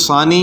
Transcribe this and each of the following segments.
ثانی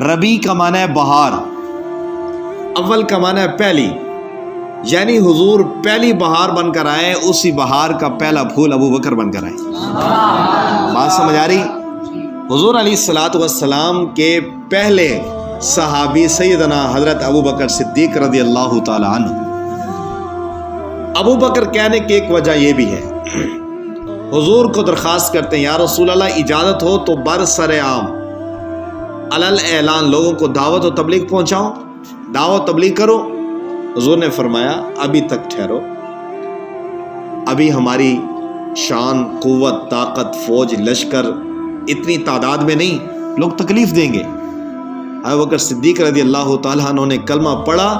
ربی کا معنی ہے بہار، اول کا معنی ہے پہلی، یعنی حضور پہلی بہار بن کر آئے، اسی بہار کا پہلا پھول ابو بکر بن کر آئے۔ بات سمجھ آ رہی؟ حضور علیہ الصلوۃ والسلام کے پہلے صحابی سیدنا حضرت ابو بکر صدیق رضی اللہ تعالی عنہ۔ ابو بکر کہنے کی ایک وجہ یہ بھی ہے، حضور کو درخواست کرتے ہیں یا رسول اللہ اجازت ہو تو برسر عام علل اعلان لوگوں کو دعوت و تبلیغ پہنچاؤ، دعوت تبلیغ کرو۔ حضور نے فرمایا ابھی تک ٹھہرو، ابھی ہماری شان، قوت، طاقت، فوج، لشکر اتنی تعداد میں نہیں، لوگ تکلیف دیں گے۔ ابو بکر صدیق رضی اللہ تعالیٰ عنہ نے کلمہ پڑھا،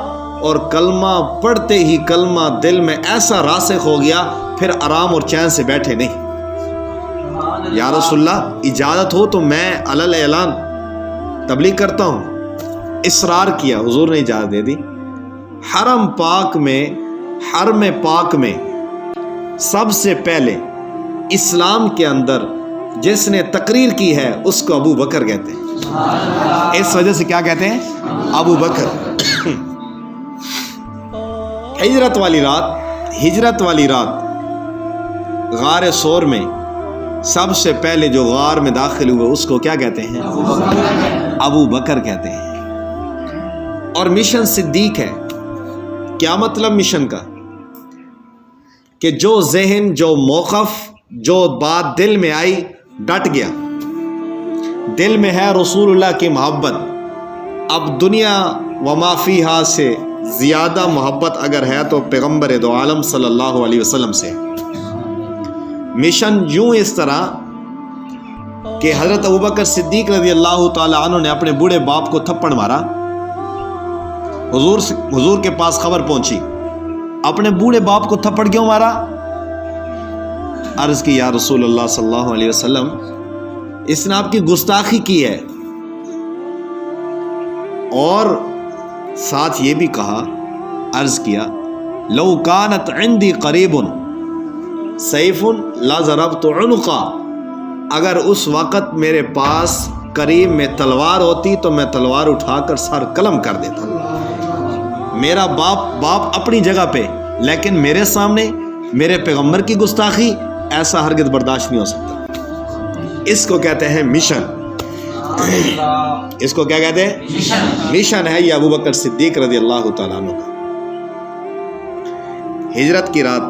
اور کلمہ پڑھتے ہی کلمہ دل میں ایسا راسخ ہو گیا، پھر آرام اور چین سے بیٹھے نہیں۔ یا رسول اللہ اجازت ہو تو میں علل اعلان تبلیغ کرتا ہوں۔ اصرار کیا، حضور نے اجازت دے دی۔ حرم پاک میں، حرم پاک میں سب سے پہلے اسلام کے اندر جس نے تقریر کی ہے اس کو ابو بکر کہتے ہیں۔ اس وجہ سے کیا کہتے ہیں؟ ابو بکر۔ ہجرت والی رات غار سور میں سب سے پہلے جو غار میں داخل ہوئے اس کو کیا کہتے ہیں؟ ابو بکر کہتے ہیں۔ اور مشن صدیق ہے۔ کیا مطلب مشن کا؟ کہ جو ذہن، جو موقف، جو بات دل میں آئی ڈٹ گیا، دل میں ہے رسول اللہ کی محبت، اب دنیا وما فیہا سے زیادہ محبت اگر ہے تو پیغمبر دو عالم صلی اللہ علیہ وسلم سے۔ مشن یوں اس طرح کہ حضرت ابوبکر صدیق رضی اللہ تعالی عنہ نے اپنے بوڑھے باپ کو تھپڑ مارا، حضور کے پاس خبر پہنچی، اپنے بوڑھے باپ کو تھپڑ کیوں مارا؟ عرض کی یا رسول اللہ صلی اللہ علیہ وسلم اس نے آپ کی گستاخی کی ہے، اور ساتھ یہ بھی کہا، عرض کیا لو کانت عندی قریب سیف لا ضربت عنقا، اگر اس وقت میرے پاس قریب میں تلوار ہوتی تو میں تلوار اٹھا کر سر قلم کر دیتا۔ میرا باپ اپنی جگہ پہ، لیکن میرے سامنے میرے پیغمبر کی گستاخی، ایسا ہرگز برداشت نہیں ہو سکتا۔ اس کو کہتے ہیں مشن۔ اس کو کیا کہتے ہیں؟ مشن ہے یہ ابو بکر صدیق رضی اللہ تعالیٰ عنہ کا۔ ہجرت کی رات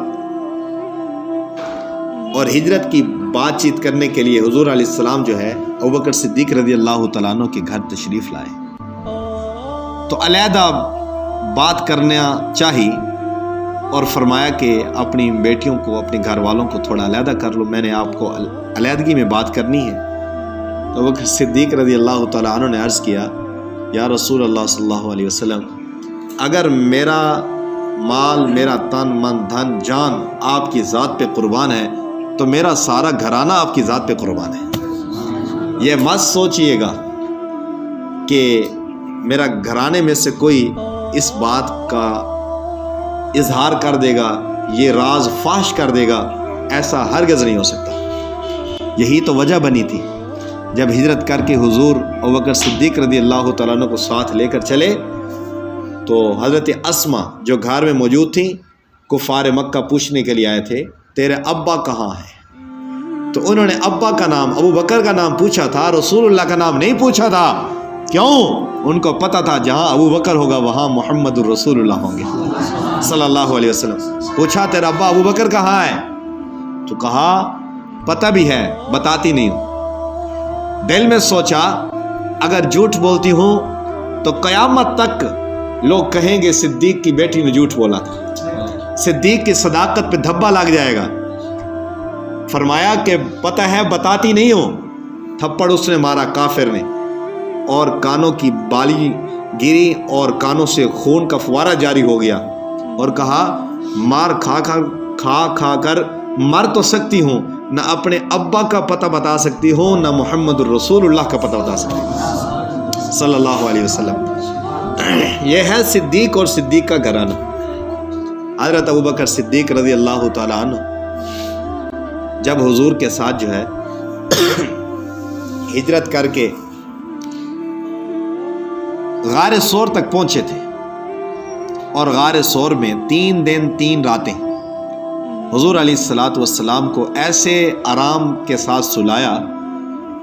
اور ہجرت کی بات چیت کرنے کے لیے حضور علیہ السلام جو ہے ابو بکر صدیق رضی اللہ تعالیٰ عنہ کے گھر تشریف لائے، تو علیحدہ بات کرنا چاہی اور فرمایا کہ اپنی بیٹیوں کو، اپنے گھر والوں کو تھوڑا علیحدہ کر لو، میں نے آپ کو علیحدگی میں بات کرنی ہے۔ تو ابو بکر صدیق رضی اللہ تعالیٰ عنہ نے عرض کیا یا رسول اللہ صلی اللہ علیہ وسلم اگر میرا مال، میرا تن، من، دھن، جان آپ کی ذات پہ قربان ہے تو میرا سارا گھرانہ آپ کی ذات پہ قربان ہے۔ یہ مت سوچئے گا کہ میرا گھرانے میں سے کوئی اس بات کا اظہار کر دے گا، یہ راز فاش کر دے گا، ایسا ہرگز نہیں ہو سکتا۔ یہی تو وجہ بنی تھی جب ہجرت کر کے حضور ابوبکر صدیق رضی اللہ تعالیٰ عنہ کو ساتھ لے کر چلے، تو حضرت اسما جو گھر میں موجود تھیں، کفار مکہ پوچھنے کے لیے آئے تھے تیرے ابا کہاں ہیں؟ تو انہوں نے ابا کا نام، ابو بکر کا نام پوچھا تھا، رسول اللہ کا نام نہیں پوچھا تھا۔ کیوں؟ ان کو پتہ تھا جہاں ابو بکر ہوگا وہاں محمد الرسول اللہ ہوں گے صلی اللہ علیہ وسلم۔ پوچھا تیرا ابا ابو بکر کہاں ہے؟ تو کہا پتہ بھی ہے، بتاتی نہیں ہوں۔ دل میں سوچا اگر جھوٹ بولتی ہوں تو قیامت تک لوگ کہیں گے صدیق کی بیٹی نے جھوٹ بولا تھا، صدیق کی صداقت پہ دھبا لگ جائے گا۔ فرمایا کہ پتہ ہے بتاتی نہیں ہوں۔ تھپڑ اس نے مارا کافر نے، اور کانوں کی بالی گری اور کانوں سے خون کا فوارہ جاری ہو گیا، اور کہا مار کھا کر مر تو سکتی ہوں، نہ اپنے ابا کا پتہ بتا سکتی ہوں، نہ محمد الرسول اللہ کا پتہ بتا سکتی ہوں صلی اللہ علیہ وسلم۔ یہ ہے صدیق اور صدیق کا گھرانہ۔ حضرت ابوبکر صدیق رضی اللہ تعالیٰ عنہ جب حضور کے ساتھ جو ہے ہجرت کر کے غار سور تک پہنچے تھے، اور غار سور میں 3 دن 3 راتیں حضور علیہ الصلوۃ والسلام کو ایسے آرام کے ساتھ سلایا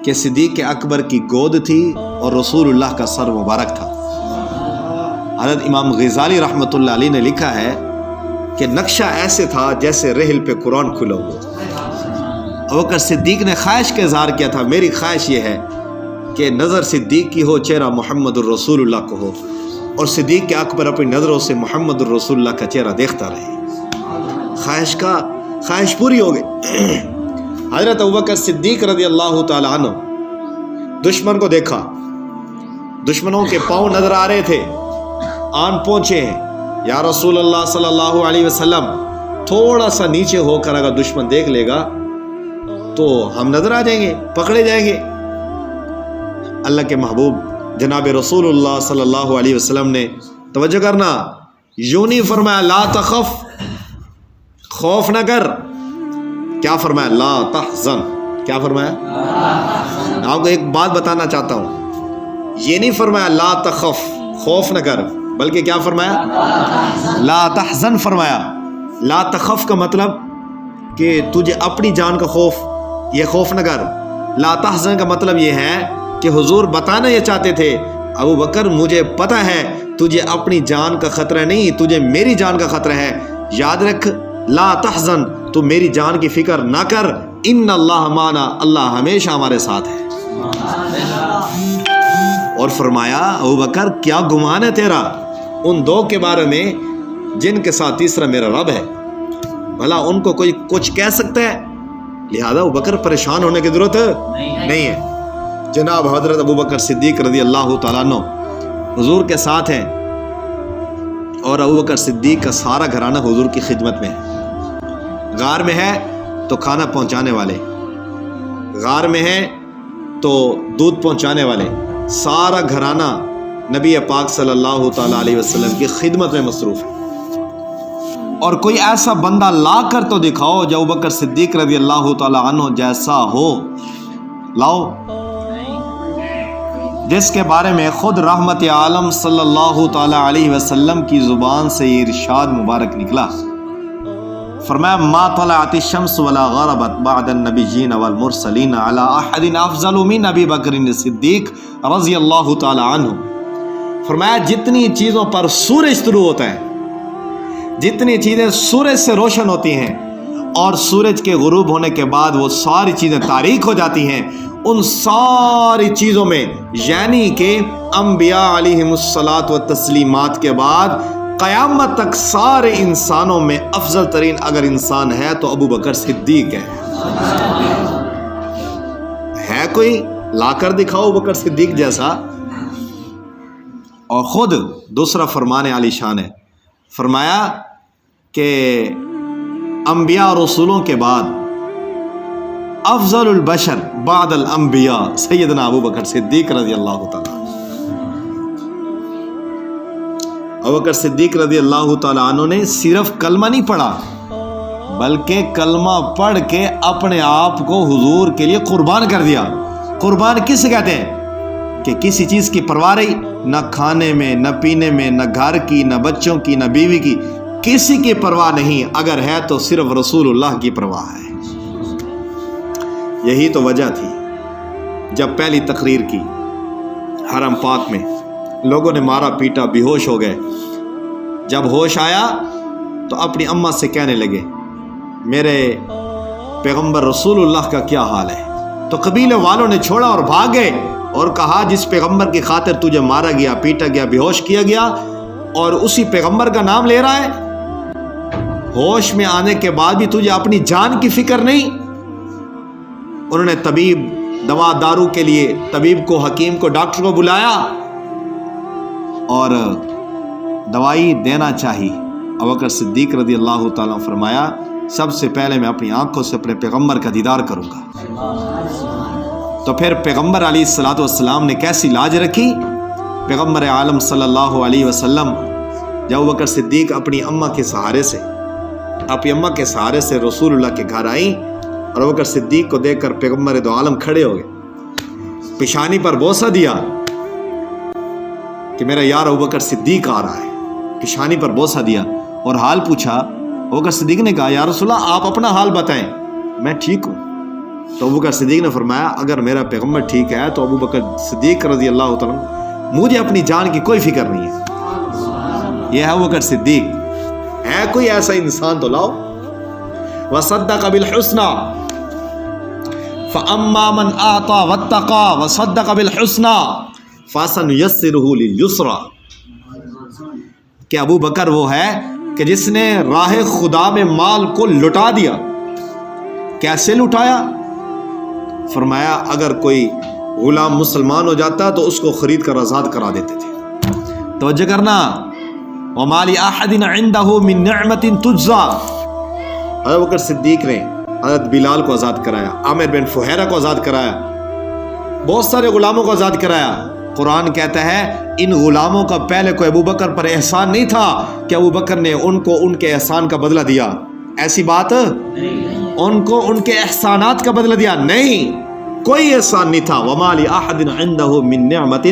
کہ صدیق اکبر کی گود تھی اور رسول اللہ کا سر مبارک تھا۔ حضرت امام غزالی رحمۃ اللہ علیہ نے لکھا ہے کہ نقشہ ایسے تھا جیسے رحل پہ قرآن کھلا ہوا۔ ابوبکر صدیق نے خواہش کا اظہار کیا تھا، میری خواہش یہ ہے کہ نظر صدیق کی ہو، چہرہ محمد الرسول اللہ کو ہو، اور صدیق کے اکبر اپنی نظروں سے محمد الرسول اللہ کا چہرہ دیکھتا رہے۔ خواہش پوری ہو گئی۔ حضرت ابوبکر صدیق رضی اللہ تعالی عنہ دشمن کو دیکھا، دشمنوں کے پاؤں نظر آ رہے تھے، آن پہنچے ہیں، یا رسول اللہ صلی اللہ علیہ وسلم تھوڑا سا نیچے ہو کر اگر دشمن دیکھ لے گا تو ہم نظر آ جائیں گے، پکڑے جائیں گے۔ اللہ کے محبوب جناب رسول اللہ صلی اللہ علیہ وسلم نے توجہ کرنا، یوں نہیں فرمایا لا تخف، خوف نہ کر، کیا فرمایا لا تحزن، کیا فرمایا؟ آپ کو ایک بات بتانا چاہتا ہوں، یہ نہیں فرمایا لا تخف خوف نہ کر، بلکہ کیا فرمایا؟ لا تحزن فرمایا۔ لا تخف کا مطلب کہ تجھے اپنی جان کا خوف، یہ خوف نہ کر۔ لا تحزن کا مطلب یہ ہے کہ حضور بتانا یہ چاہتے تھے ابو بکر مجھے پتہ ہے تجھے اپنی جان کا خطرہ نہیں، تجھے میری جان کا خطرہ ہے، یاد رکھ لا تحزن، تو میری جان کی فکر نہ کر، ان اللہ معنا، اللہ ہمیشہ ہمارے ساتھ ہے۔ اور فرمایا ابو بکر کیا گمان ہے تیرا ان 2 کے بارے میں جن کے ساتھ تیسرا میرا رب ہے، بھلا ان کو کوئی کچھ کہہ سکتا ہے؟ لہذا ابو بکر پریشان ہونے کی ضرورت نہیں ہے۔ جناب حضرت ابو بکر صدیق رضی اللہ تعالیٰ عنہ حضور کے ساتھ ہیں، اور ابو بکر صدیق کا سارا گھرانہ حضور کی خدمت میں ہے۔ غار میں ہے تو کھانا پہنچانے والے، غار میں ہے تو دودھ پہنچانے والے، سارا گھرانہ نبی پاک صلی اللہ تعالیٰ علیہ وسلم کی خدمت میں مصروف ہے۔ اور کوئی ایسا بندہ لا کر تو دکھاؤ جو ابوبکر صدیق رضی اللہ تعالیٰ عنہ جیسا ہو، لاؤ، جس کے بارے میں خود رحمت عالم صلی اللہ تعالیٰ علیہ وسلم کی زبان سے یہ ارشاد مبارک نکلا، فرمایا ما طلعت الشمس ولا غربت بعد النبیین والمرسلین علی احد افضل من ابی بکر صدیق رضی اللہ تعالی عنہ۔ فرمایا جتنی چیزوں پر سورج طلوع ہوتا ہے، جتنی چیزیں سورج سے روشن ہوتی ہیں اور سورج کے غروب ہونے کے بعد وہ ساری چیزیں تاریک ہو جاتی ہیں، ان ساری چیزوں میں یعنی کہ انبیاء علیہم الصلاۃ والتسلیمات کے بعد قیامت تک سارے انسانوں میں افضل ترین اگر انسان ہے تو ابو بکر صدیق ہے کوئی لا کر دکھاؤ ابو بکر صدیق جیسا؟ اور خود دوسرا فرمان عالی شان ہے، فرمایا کہ انبیاء اور رسولوں کے بعد افضل البشر بعد الانبیاء سیدنا ابو بکر صدیق رضی اللہ تعالیٰ۔ ابو بکر صدیق رضی اللہ تعالیٰ عنہ نے صرف کلمہ نہیں پڑھا بلکہ کلمہ پڑھ کے اپنے آپ کو حضور کے لیے قربان کر دیا۔ قربان کس کہتے ہیں؟ کہ کسی چیز کی پرواہ رہی، نہ کھانے میں، نہ پینے میں، نہ گھر کی، نہ بچوں کی، نہ بیوی کی، کسی کی پرواہ نہیں، اگر ہے تو صرف رسول اللہ کی پرواہ ہے۔ یہی تو وجہ تھی جب پہلی تقریر کی حرم پاک میں، لوگوں نے مارا پیٹا، بے ہوش ہو گئے۔ جب ہوش آیا تو اپنی اماں سے کہنے لگے میرے پیغمبر رسول اللہ کا کیا حال ہے؟ تو قبیلے والوں نے چھوڑا اور بھاگ گئے اور کہا جس پیغمبر کی خاطر تجھے مارا گیا، پیٹا گیا، بے ہوش کیا گیا، اور اسی پیغمبر کا نام لے رہا ہے، ہوش میں آنے کے بعد بھی تجھے اپنی جان کی فکر نہیں۔ انہوں نے طبیب، دوا دارو کے لیے طبیب کو، حکیم کو، ڈاکٹر کو بلایا اور دوائی دینا چاہیے۔ ابوبکر صدیق رضی اللہ تعالیٰ فرمایا سب سے پہلے میں اپنی آنکھوں سے اپنے پیغمبر کا دیدار کروں گا۔ تو پھر پیغمبر علیہ الصلوۃ والسلام نے کیسی لاج رکھی؟ پیغمبر عالم صلی اللہ علیہ وسلم جب ابوبکر صدیق اپنی اماں کے سہارے سے رسول اللہ کے گھر آئیں اور ابوبکر صدیق کو دیکھ کر پیغمبر دو عالم کھڑے ہو گئے، پیشانی پر بوسہ دیا کہ میرا یار ابوبکر صدیق آ رہا ہے، پیشانی پر بوسہ دیا اور حال پوچھا۔ ابوبکر صدیق نے کہا یا رسول اللہ آپ اپنا حال بتائیں، میں ٹھیک ہوں۔ تو ابوبکر صدیق نے فرمایا اگر میرا پیغمبر ٹھیک ہے تو ابوبکر صدیق رضی اللہ تعالیٰ مجھے اپنی جان کی کوئی فکر نہیں ہے۔ یہ ہے ابوبکر صدیق، ہے کوئی ایسا انسان تو لاؤ۔ وصدق بالحسنى فأما من أعطى واتقى وصدق بالحسنى فسنيسره لليسرى، کہ ابو بکر وہ ہے کہ جس نے راہ خدا میں مال کو لٹا دیا۔ کیسے لٹایا؟ فرمایا اگر کوئی غلام مسلمان ہو جاتا تو اس کو خرید کر آزاد کرا دیتے تھے۔ توجہ کرنا، وَمَا لِأَحَدٍ عِنْدَهُ مِن نِعْمَةٍ تُجْزَى، حضرت بکر صدیق نے حضرت بلال کو آزاد کرایا، عامر بن فہیرہ کو آزاد کرایا، بہت سارے غلاموں کو آزاد کرایا۔ قرآن کہتا ہے ان غلاموں کا پہلے کوئی ابو بکر پر احسان نہیں تھا کہ ابو بکر نے ان کو ان کے احسان کا بدلہ دیا، ایسی بات ان کو ان کے احسانات کا بدلہ دیا نہیں، کوئی احسان نہیں تھا۔ وَمَا لِأَحَدٍ عِنْدَهُ مِن نِعْمَةٍ،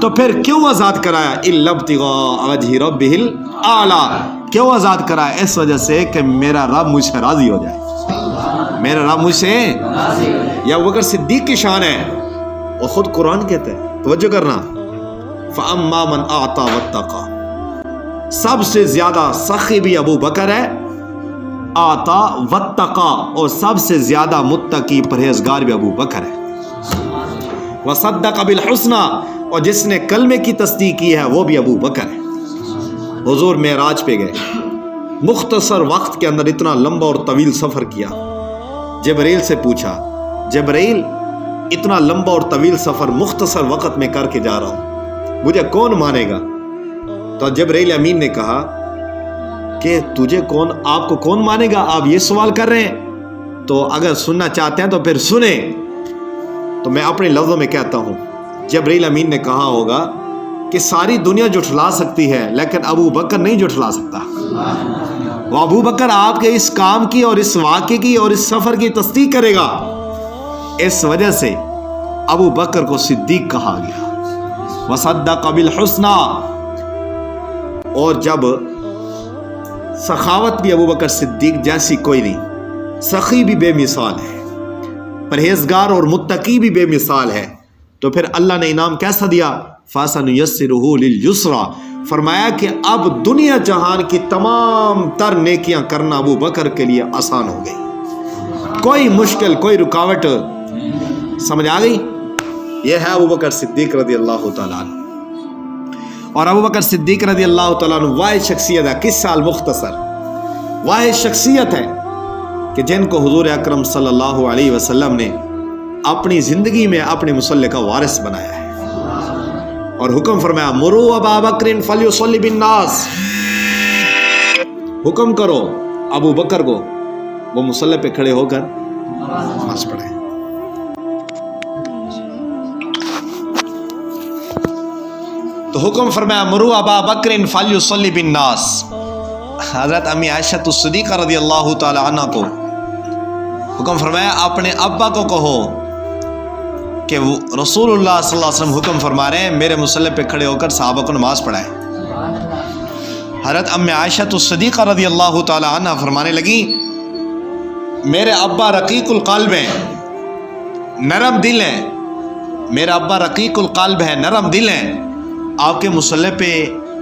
تو پھر کیوں آزاد کرایا؟ إِلَّا ابْتِغَاءَ وَجْهِ رَبِّهِ الْأَعْلَىٰ، کیوں آزاد کرایا؟ اس وجہ سے کہ میرا رب مجھ سے راضی ہو جائے، میرا رب مجھ سے یا ابو بکر صدیق کی شان ہے، اور خود قرآن کہتا ہے، توجہ کرنا، فَأَمَّا مَنْ أَعْطَى وَاتَّقَى، سب سے زیادہ سخی بھی ابو بکر ہے، آتا واتقا، اور سب سے زیادہ متقی پرہیزگار بھی ابو بکر ہے۔ وصدق بالحسنى، اور جس نے کلمے کی تصدیق کی ہے وہ بھی ابو بکر ہے۔ حضور معراج پہ گئے، مختصر وقت کے اندر اتنا لمبا اور طویل سفر کیا۔ جبرائیل سے پوچھا جبرائیل اتنا لمبا اور طویل سفر مختصر وقت میں کر کے جا رہا ہوں، مجھے کون مانے گا؟ تو جبرائیل امین نے کہا کہ تجھے کون، آپ کو کون مانے گا؟ آپ یہ سوال کر رہے ہیں، تو اگر سننا چاہتے ہیں تو پھر سنیں، تو میں اپنے لفظوں میں کہتا ہوں۔ جبرائیل امین نے کہا ہوگا کہ ساری دنیا جھٹلا سکتی ہے لیکن ابو بکر نہیں جھٹلا سکتا۔ وہ ابو بکر آپ کے اس کام کی اور اس واقعے کی اور اس سفر کی تصدیق کرے گا، اس وجہ سے ابو بکر کو صدیق کہا گیا۔ وصدق بالحسنى، اور جب سخاوت بھی ابو بکر صدیق جیسی کوئی نہیں، سخی بھی بے مثال ہے، پرہیزگار اور متقی بھی بے مثال ہے، تو پھر اللہ نے انعام کیسا دیا؟ فَسَنُيَسِّرُهُ لِلْيُسْرَىٰ، فرمایا کہ اب دنیا جہان کی تمام تر نیکیاں کرنا ابو بکر کے لیے آسان ہو گئی، کوئی مشکل کوئی رکاوٹ، سمجھ آ گئی؟ یہ ہے ابو بکر صدیق رضی اللہ تعالیٰ عنہ۔ اور ابو بکر صدیق رضی اللہ تعالیٰ عنہ واحد شخصیت ہے، کس سال مختصر واحد شخصیت ہے کہ جن کو حضور اکرم صلی اللہ علیہ وسلم نے اپنی زندگی میں اپنے مصلی کا وارث بنایا ہے، اور حکم فرمایا مروا ابا بکر فلیصلی بالناس، حکم کرو ابو بکر کو وہ مصلی پہ کھڑے ہو کر نماز پڑھیں۔ تو حکم فرمایا مروا ابا بکر فلیصلی بالناس، حضرت امی عائشہ صدیقہ رضی اللہ تعالی عنہ کو حکم فرمایا اپنے ابا کو کہو کہ وہ رسول اللہ صلی اللہ علیہ وسلم حکم فرما رہے ہیں میرے مصلی پہ کھڑے ہو کر صحابہ کو نماز پڑھائیں۔ حضرت امی عائشہ صدیقہ رضی اللہ تعالی عنہ فرمانے لگی میرے ابا رقیق القلب ہیں، نرم دل ہیں، میرا ابا رقیق القلب ہے، نرم دل ہیں، آپ کے مصلی پہ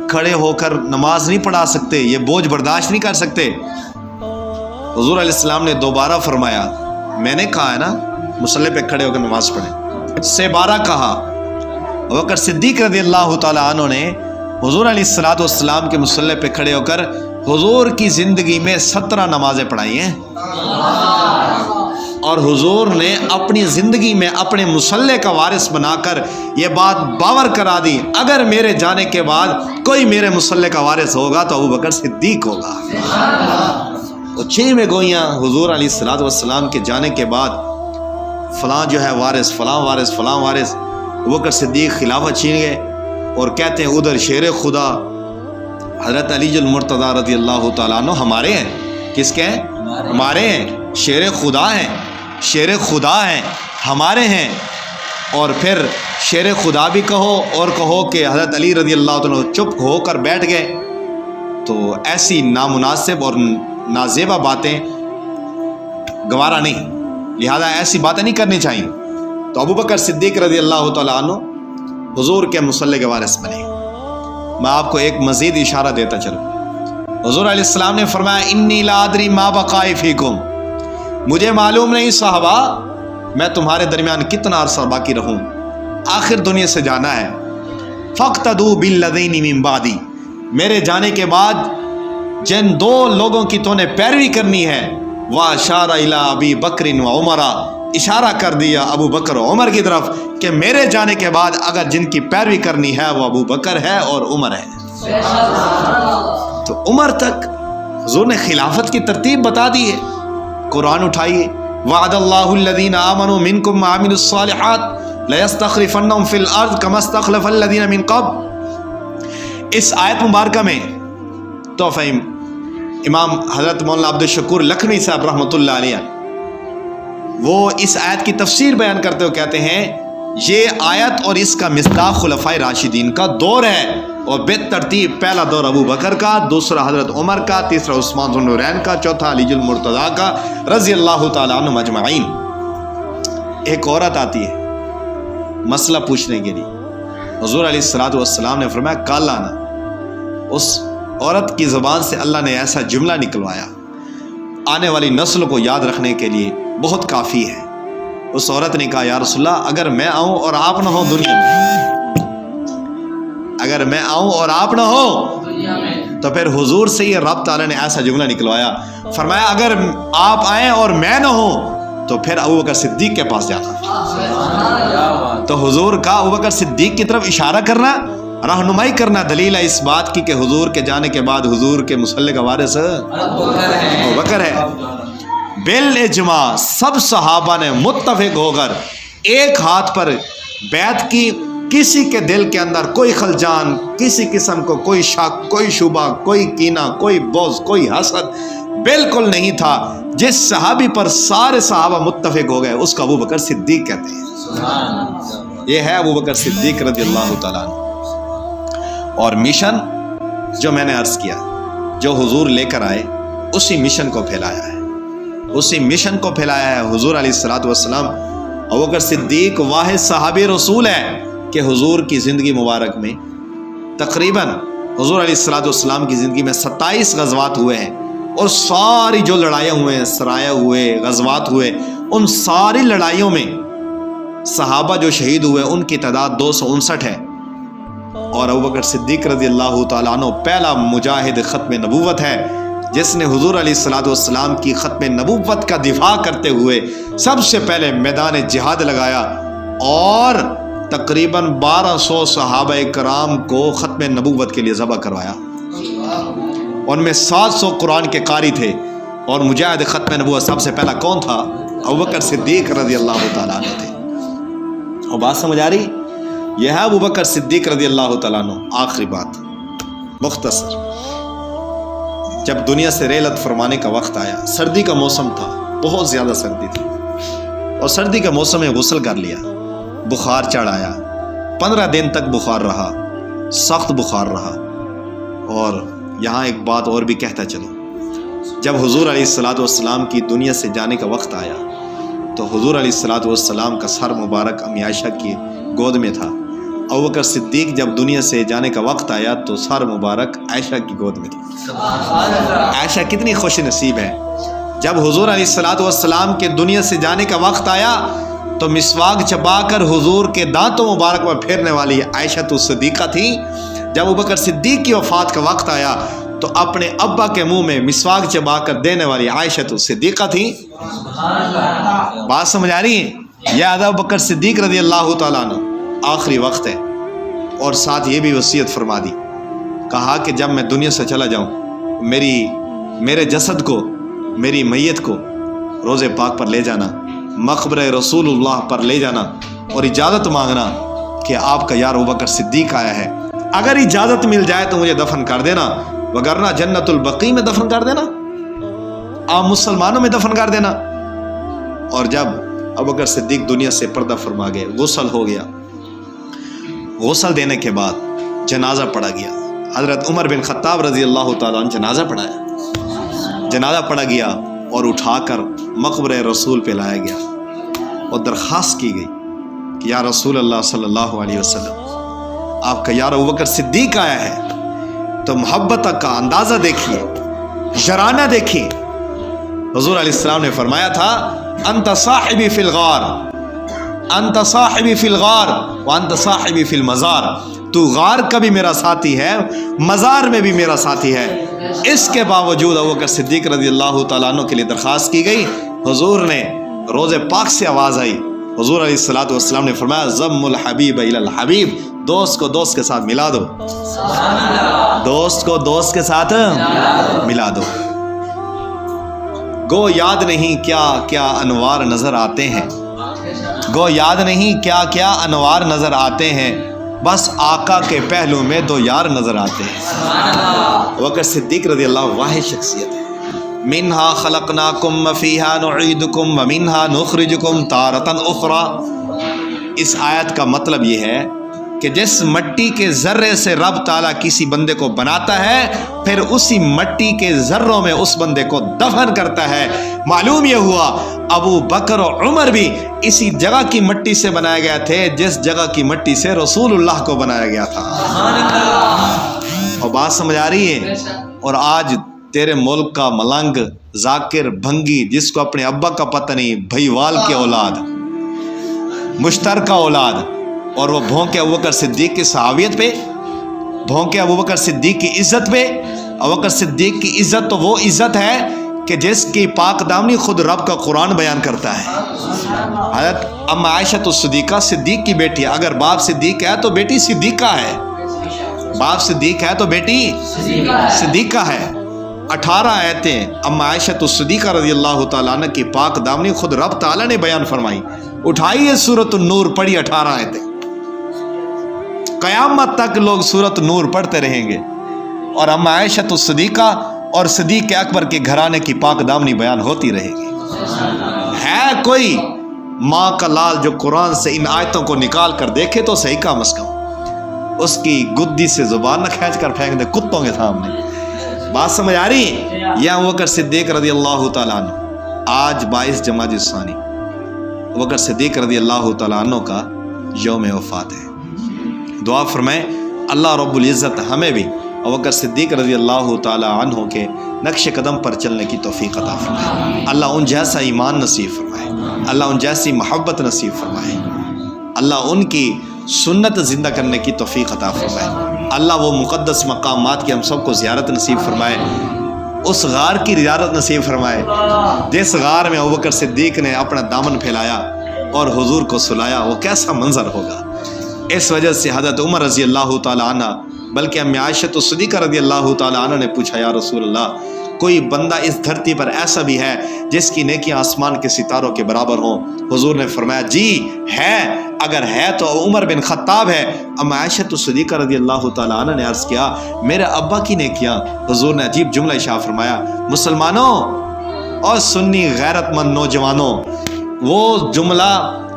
کھڑے ہو کر نماز نہیں پڑھا سکتے، یہ بوجھ برداشت نہیں کر سکتے۔ حضور علیہ السلام نے دوبارہ فرمایا میں نے کہا ہے نا مصلی پہ کھڑے ہو کر نماز پڑھیں، سے بارہ کہا۔ ابوبکر صدیق رضی اللہ تعالیٰ عنہ نے حضور علیہ السلام کے مصلی پہ کھڑے ہو کر حضور کی زندگی میں 17 نمازیں پڑھائی ہیں، اور حضور نے اپنی زندگی میں اپنے مصلی کا وارث بنا کر یہ بات باور کرا دی اگر میرے جانے کے بعد کوئی میرے مصلی کا وارث ہوگا تو ابوبکر صدیق ہوگا۔ وہ 6 میں گوئیاں حضور علیہ السلام کے جانے کے بعد فلاں جو ہے وارث، فلاں وارث، فلاں وارث، ابوبکر صدیق خلافت چھین گئے، اور کہتے ہیں ادھر شیر خدا حضرت علی المرتضیٰ رضی اللہ تعالیٰ عنہ ہمارے ہیں، کس کے ہیں؟ ہمارے ہیں، شیر خدا ہیں، شیر خدا ہیں، ہمارے ہیں، اور پھر شیر خدا بھی کہو اور کہو کہ حضرت علی رضی اللہ عنہ چپ ہو کر بیٹھ گئے، تو ایسی نامناسب اور نازیبا باتیں گوارا نہیں، لہذا ایسی باتیں نہیں کرنی چاہیے۔ تو ابو بکر صدیق رضی اللہ تعالیٰ عنہ حضور کے مصلی کے وارث بنے۔ میں آپ کو ایک مزید اشارہ دیتا چلوں، حضور علیہ السلام نے فرمایا انی لا ادری ما بقائی فیکم، مجھے معلوم نہیں صحابہ میں تمہارے درمیان کتنا عرصہ باقی رہوں، آخر دنیا سے جانا ہے۔ فاقتدوا بالذین من بعدی، میرے جانے کے بعد جن دو لوگوں کی تو نے پیروی کرنی ہے، واشار الی ابی بکر و عمر، اشارہ کر دیا ابو بکر و عمر کی طرف کہ میرے جانے کے بعد اگر جن کی پیروی کرنی ہے وہ ابو بکر ہے اور عمر ہے۔ تو عمر تک حضور نے خلافت کی ترتیب بتا دی ہے۔ قرآن اٹھائیے، وعد اللہ الذین آمنوا منکم وعملوا الصالحات لیستخلفنہم فی الارض کما استخلف الذین من قبل۔ اس آیت مبارکہ میں تحفہ امام حضرت مولانا عبد الشکور لکھنوی صاحب رحمۃ اللہ علیہ وہ اس آیت کی تفسیر بیان کرتے ہوئے کہتے ہیں یہ آیت اور اس کا مصداق خلفائے راشدین کا دور ہے، اور بے ترتیب پہلا دور ابو بکر کا، دوسرا حضرت عمر کا، تیسرا عثمان ذو النورین کا، چوتھا علی المرتضیٰ کا رضی اللہ تعالیٰ عنہ اجمعین۔ ایک عورت آتی ہے مسئلہ پوچھنے کے لیے، حضور علیہ الصلوۃ والسلام نے فرمایا کل آنا۔ اس عورت کی زبان سے اللہ نے ایسا جملہ نکلوایا آنے والی نسل کو یاد رکھنے کے لیے بہت کافی ہے۔ اس عورت نے کہا یا رسول اللہ اگر میں آؤں اور آپ نہ ہو دنیا میں، اگر میں آؤں اور آپ نہ ہو تو پھر حضور سے یہ رب تعالیٰ نے ایسا جملہ نکلوایا، فرمایا اگر آپ آئیں اور میں نہ ہوں تو پھر ابو بکر صدیق کے پاس جانا۔ تو حضور کا ابو بکر صدیق کی طرف اشارہ کرنا، رہنمائی کرنا، دلیل ہے اس بات کی کہ حضور کے جانے کے بعد حضور کے مصلی کا وارث ابو بکر ہے۔ بالاجماع سب صحابہ نے متفق ہو کر ایک ہاتھ پر بیعت کی، کسی کے دل کے اندر کوئی خلجان، کسی قسم کو کوئی شک، کوئی شبہ، کوئی کینہ، کوئی بغض، کوئی حسد بالکل نہیں تھا۔ جس صحابی پر سارے صحابہ متفق ہو گئے اس کو ابو بکر صدیق کہتے ہیں۔ یہ ہے ابو بکر صدیق رضی اللہ تعالیٰ عنہ۔ اور مشن جو میں نے عرض کیا، جو حضور لے کر آئے اسی مشن کو پھیلایا ہے، اسی مشن کو پھیلایا ہے۔ حضور علیہ الصلوۃ والسلام، ابو بکر صدیق واحد صحابی رسول ہے کہ حضور کی زندگی مبارک میں تقریباً حضور علیہ الصلوۃ والسلام کی زندگی میں 27 غزوات ہوئے ہیں، اور ساری جو لڑائیاں ہوئے ہیں، سرایہ ہوئے، غزوات ہوئے، ان ساری لڑائیوں میں صحابہ جو شہید ہوئے ان کی تعداد 259 ہے۔ اور ابو بکر صدیق رضی اللہ تعالیٰ عنہ پہلا مجاہد ختم نبوت ہے جس نے حضور علیہ الصلوۃ والسلام کی ختم نبوت کا دفاع کرتے ہوئے سب سے پہلے میدان جہاد لگایا، اور تقریباً 1200 صحابہ کرام کو ختم نبوت کے لیے ذبح کروایا۔ ان میں 700 قرآن کے قاری تھے، اور مجاہد ختم نبوت سب سے پہلا کون تھا؟ ابو بکر صدیق رضی اللہ تعالیٰ عنہ تھے۔ اور بات سمجھ آ رہی؟ یہ ہے ابو بکر صدیق رضی اللہ تعالیٰ عنہ۔ آخری بات مختصر، جب دنیا سے رحلت فرمانے کا وقت آیا، سردی کا موسم تھا، بہت زیادہ سردی تھی، اور سردی کا موسم میں غسل کر لیا، بخار چڑھ آیا، 15 دن تک بخار رہا، سخت بخار رہا۔ اور یہاں ایک بات اور بھی کہتا چلو، جب حضور علیہ الصلوۃ والسلام کی دنیا سے جانے کا وقت آیا تو حضور علیہ الصلوۃ والسلام کا سر مبارک امی عائشہ کی گود میں تھا۔ ابو بکر صدیق جب دنیا سے جانے کا وقت آیا تو سر مبارک عائشہ کی گود میں تھا۔ عائشہ کتنی خوش نصیب ہے، جب حضور علیہ الصلوۃ والسلام کے دنیا سے جانے کا وقت آیا تو مسواک چبا کر حضور کے دانتوں مبارک پر پھیرنے والی عائشہ تو صدیقہ تھی۔ جب ابو بکر صدیق کی وفات کا وقت آیا تو اپنے ابا کے منہ میں مسواک چبا کر دینے والی عائشہ تو صدیقہ تھی۔ بات سمجھ آ رہی ہے؟ یہ ابو بکر صدیق رضی اللہ تعالیٰ عنہ آخری وقت ہے، اور ساتھ یہ بھی وصیت فرما دی، کہا کہ جب میں دنیا سے چلا جاؤں میرے جسد کو، میری میت کو روضے پاک پر لے جانا، مقبرہ رسول اللہ پر لے جانا، اور اجازت مانگنا کہ آپ کا یار ابو بکر صدیق آیا ہے، اگر اجازت مل جائے تو مجھے دفن کر دینا، وگرنہ جنت البقیع میں دفن کر دینا، عام مسلمانوں میں دفن کر دینا۔ اور جب ابو بکر صدیق دنیا سے پردہ فرما گئے، غسل ہو گیا، غسل دینے کے بعد جنازہ پڑھا گیا، حضرت عمر بن خطاب رضی اللہ تعالیٰ عنہ جنازہ پڑھایا، جنازہ پڑھا گیا اور اٹھا کر مقبرِ رسول پہ لایا گیا اور درخواست کی گئی کہ یا رسول اللہ صلی اللہ علیہ وسلم، آپ کا یار ابو بکر صدیق آیا ہے، تو محبت کا اندازہ دیکھیے، شرانہ دیکھیے۔ حضور علیہ السلام نے فرمایا تھا انت صاحبی فی الغار، انت صاحبی فی الغار وانت صاحبی فی المزار، تو غار کا بھی میرا ساتھی ہے، مزار میں بھی میرا ساتھی ہے۔ اس کے باوجود ابو بکر صدیق رضی اللہ تعالیٰ عنہ کے لیے درخواست کی گئی، حضور نے روز پاک سے آواز آئی، حضور علیہ الصلوۃ والسلام نے فرمایا ضم الحبیب الی الحبیب، دوست کو دوست کے ساتھ ملا دو، دوست کو دوست کے ساتھ ملا دو۔ گو یاد نہیں کیا کیا انوار نظر آتے ہیں، گو یاد نہیں کیا کیا انوار نظر آتے ہیں، بس آقا کے پہلو میں دو یار نظر آتے ہیں۔ ابو بکر صدیق رضی اللہ واحد شخصیت ہے۔ منہا خلقناکم وفیہا نعیدکم ومنہا نخرجکم تارۃ اخری۔ اس آیت کا مطلب یہ ہے کہ جس مٹی کے ذرے سے رب تعالیٰ کسی بندے کو بناتا ہے، پھر اسی مٹی کے ذروں میں اس بندے کو دفن کرتا ہے۔ معلوم یہ ہوا ابو بکر و عمر بھی اسی جگہ کی مٹی سے بنائے گئے تھے جس جگہ کی مٹی سے رسول اللہ کو بنایا گیا تھا۔ اور بات سمجھ آ رہی ہے؟ اور آج تیرے ملک کا ملنگ ذاکر بھنگی، جس کو اپنے ابا کا پتہ نہیں، بھائیوال کی اولاد، مشترکہ اولاد، اور وہ بھونکے ابو بکر صدیق کی صحابیت پہ، بھونکے ابو بکر صدیق کی عزت پہ۔ ابو بکر صدیق کی عزت تو وہ عزت ہے کہ جس کی پاک دامنی خود رب کا قرآن بیان کرتا ہے۔ حضرت ام عائشہ صدیقہ صدیق کی بیٹی ہے، اگر باپ صدیق ہے تو بیٹی صدیقہ ہے، باپ صدیق ہے تو بیٹی صدیقہ ہے۔ 18 آیتیں ام عائشہ صدیقہ رضی اللہ تعالیٰ عنہ کی پاک دامنی خود رب تعالیٰ نے بیان فرمائی۔ اٹھائیے سورۃ النور، پڑھی 18 آیتیں، قیامت تک لوگ سورۃ نور پڑھتے رہیں گے، اور ام عائشہ صدیقہ اور صدیق اکبر کے گھرانے کی پاک دامنی بیان ہوتی رہے گی۔ ہے کوئی ماں کا لال جو قرآن سے ان آیتوں کو نکال کر دیکھے تو صحیح کم از کم اس کی گدی سے زبان نہ کھینچ کر پھینک دے کتوں کے سامنے۔ بات سمجھ آ رہی؟ یہ ابو بکر صدیق رضی اللہ تعالیٰ عنہ آج 22 جمادی الثانی ابو بکر صدیق رضی اللہ تعالیٰ عنہ کا یوم وفات ہے۔ دعا فرمائیں اللہ رب العزت ہمیں بھی ابو بکر صدیق رضی اللہ تعالیٰ عنہ کے نقش قدم پر چلنے کی توفیق عطا فرمائے۔ اللہ ان جیسا ایمان نصیب فرمائے، اللہ ان جیسی محبت نصیب فرمائے، اللہ ان کی سنت زندہ کرنے کی توفیق عطا فرمائے، اللہ وہ مقدس مقامات کی ہم سب کو زیارت نصیب فرمائے، اس غار کی زیارت نصیب فرمائے جس غار میں ابو بکر صدیق نے اپنا دامن پھیلایا اور حضور کو سلایا۔ وہ کیسا منظر ہوگا۔ اس وجہ سے حضرت عمر رضی اللہ تعالیٰ عنہ بلکہ ام عائشہ صدیقہ رضی اللہ تعالیٰ عنہ نے پوچھا یا رسول اللہ، کوئی بندہ اس دھرتی پر ایسا بھی ہے جس کی نیکیاں آسمان کے ستاروں کے برابر ہوں؟ حضور نے فرمایا جی ہے، اگر ہے تو عمر بن خطاب ہے۔ ام عائشہ صدیقہ رضی اللہ تعالیٰ عنہ نے عرض کیا میرے ابا کی نیکیاں؟ حضور نے عجیب جملہ ارشاد فرمایا مسلمانوں اور سنی غیرت مند نوجوانوں، وہ جملہ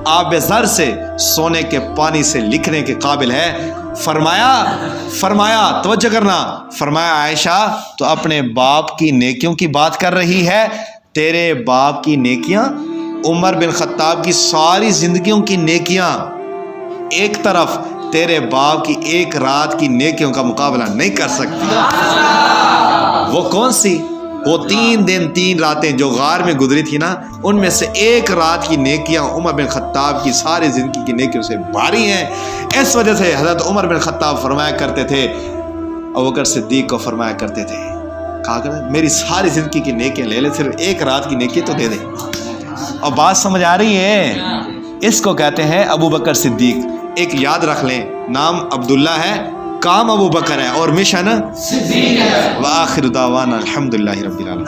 آب زر سے سونے کے پانی سے لکھنے کے قابل ہے۔ فرمایا توجہ کرنا، فرمایا عائشہ تو اپنے باپ کی نیکیوں کی بات کر رہی ہے؟ تیرے باپ کی نیکیاں عمر بن خطاب کی ساری زندگیوں کی نیکیاں ایک طرف، تیرے باپ کی ایک رات کی نیکیوں کا مقابلہ نہیں کر سکتی۔ وہ کون سی؟ وہ 3 دن 3 راتیں جو غار میں گزری تھی نا، ان میں سے ایک رات کی نیکیاں عمر بن خطاب کی ساری زندگی کی نیکیوں سے بھاری ہیں۔ اس وجہ سے حضرت عمر بن خطاب فرمایا کرتے تھے، ابو بکر صدیق کو فرمایا کرتے تھے، کہا کرتے میری ساری زندگی کی نیکیاں لے لے، صرف ایک رات کی نیکی تو دے دے۔ اور بات سمجھ آ رہی ہے؟ اس کو کہتے ہیں ابو بکر صدیق۔ ایک یاد رکھ لیں، نام عبداللہ ہے، کام ابو بکر ہے، اور مشن صدیق ہے۔ وآخر دعوانا الحمدللہ رب العالمین۔